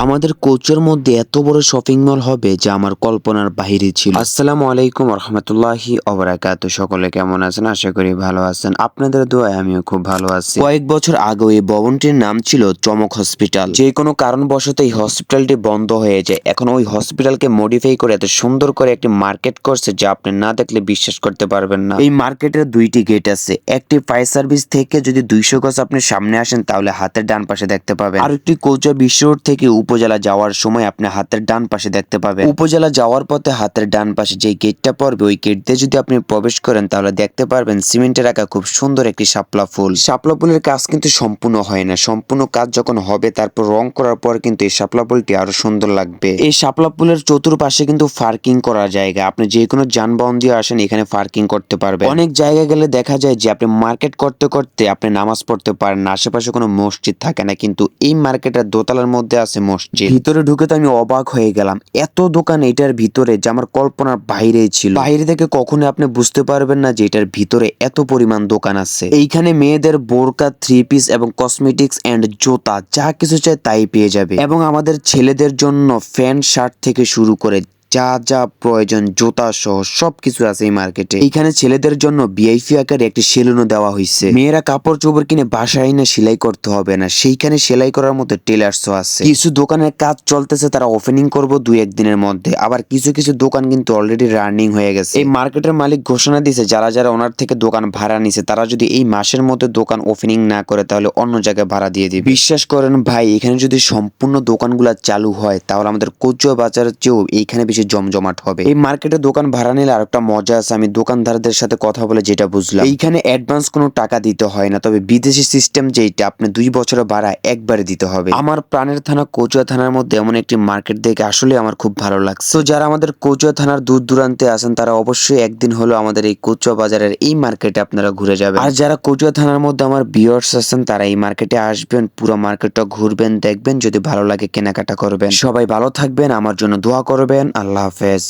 আমাদের কোচের মধ্যে এত বড় শপিং মল হবে যা আমার কল্পনার বাহিরে ছিল। আসসালামু আলাইকুম রহমতুল্লাহি ওবারাকাতু। সকলে কেমন আছেন? আশা করি ভালো আছেন। আপনাদের দোয়ায় আমিও খুব ভালো আছি। কয়েক বছর আগে এই ভবনটির নাম ছিল চমক হসপিটাল। যে কোনো কারণবশত এই হসপিটালটি বন্ধ হয়ে যায়। এখন ওই হসপিটালকে মডিফাই করে এত সুন্দর করে একটি মার্কেট করছে যা আপনি না দেখলে বিশ্বাস করতে পারবেন না। এই মার্কেটের দুইটি গেট আছে। একটি ফায়ার সার্ভিস থেকে যদি 200 গজ আপনি সামনে আসেন তাহলে হাতের ডান পাশে দেখতে পাবেন। আর একটি কোচা বিশ্ব রোড থেকে উপজেলা যাওয়ার সময় আপনি হাতের ডান পাশে দেখতে পাবেন। উপজেলা যাওয়ার পথে হাতের ডান পাশে যে গেটটা পড়বে ওই গেট দিয়ে যদি আপনি প্রবেশ করেন তাহলে দেখতে পারবেন সিমেন্টের আঁকা খুব সুন্দর একটি শাপলা ফুল। শাপলা ফুলের কাজ কিন্তু সম্পূর্ণ হয় না। সম্পূর্ণ কাজ যখন হবে তারপর রং করার পর কিন্তু এই শাপলা ফুলটি আরো সুন্দর লাগবে। এই শাপলা ফুলের চতুর্পাশে কিন্তু পার্কিং করার জায়গা। আপনি যে কোনো যানবাহন দিয়ে আসেন এখানে পার্কিং করতে পারবেন। অনেক জায়গায় গেলে দেখা যায় যে আপনি মার্কেট করতে করতে আপনি নামাজ পড়তে পারেন না, আশেপাশে কোনো মসজিদ থাকে না, কিন্তু এই মার্কেটের দোতলার মধ্যে আছে মসজিদ। ভিতরে ঢুকে তো আমি অবাক হয়ে গেলাম। এত দোকান এটার ভিতরে যে আমার কল্পনার বাইরেই ছিল। বাইরে থেকে কখনো আপনি বুঝতে পারবেন না যে এটার ভিতরে এত পরিমাণ দোকান আছে। এইখানে মেয়েদের বোরকা, থ্রি পিস এবং কসমেটিক্স এন্ড জুতা যা কিছু চাই তাই পেয়ে যাবে। এবং আমাদের ছেলেদের জন্য প্যান্ট শার্ট থেকে শুরু করে যা যা প্রয়োজন জুতা সহ সবকিছু আছে এই মার্কেটে। এইখানে ছেলেদের জন্য ভিআইপি আকারে একটি সেলুনও দেওয়া হয়েছে। মেয়েরা কাপড় চোপড় কিনে বাসায় না সেলাই করতে হবে না, সেইখানে সেলাই করার মতো টেলার্সও আছে। কিছু দোকানের কাজ চলতেছে, তারা ওপেনিং করবো 2-1 দিনের মধ্যে। আবার কিছু কিছু দোকান কিন্তু অলরেডি রানিং হয়ে গেছে। এই মার্কেটের মালিক ঘোষণা দিয়েছে যারা যারা ওনার থেকে দোকান ভাড়া নিছে তারা যদি এই মাসের মধ্যে দোকান ওপেনিং না করে তাহলে অন্য জায়গায় ভাড়া দিয়ে দিবে। বিশ্বাস করেন ভাই, এখানে যদি সম্পূর্ণ দোকানগুলা চালু হয় তাহলে আমাদের কচুয়া বাজারের চেয়েও এইখানে বেশি জমজমাট হবে। এই মার্কেটে দোকান ভাড়া নিলে আরেকটা মজা আছে, আমি দোকানদারদের সাথে কথা বলে যেটা বুঝলাম, এইখানে অ্যাডভান্স কোনো টাকা দিতে হয় না। তবে বিদেশি সিস্টেম যেটা আপনি 2 বছরের ভাড়া একবারে দিতে হবে। আমার প্রাণের থানা কচুয়া থানার মধ্যে এমন একটি মার্কেট দেখে আসলে আমার খুব ভালো লাগছে। তো যারা আমাদের কচুয়া থানার দূর দূরান্তে আছেন তারা অবশ্যই একদিন হলো আমাদের এই কচুয়া বাজারের এই মার্কেটে আপনারা ঘুরে যাবেন। আর যারা কচুয়া থানার মধ্যে আমার ভিউয়ার্স আছেন তারা এই মার্কেটে আসবেন, পুরো মার্কেটটা ঘুরবেন, দেখবেন, যদি ভালো লাগে কেনাকাটা করবেন। সবাই ভালো থাকবেন, আমার জন্য দোয়া করবেন। আল্লাহ হাফেজ।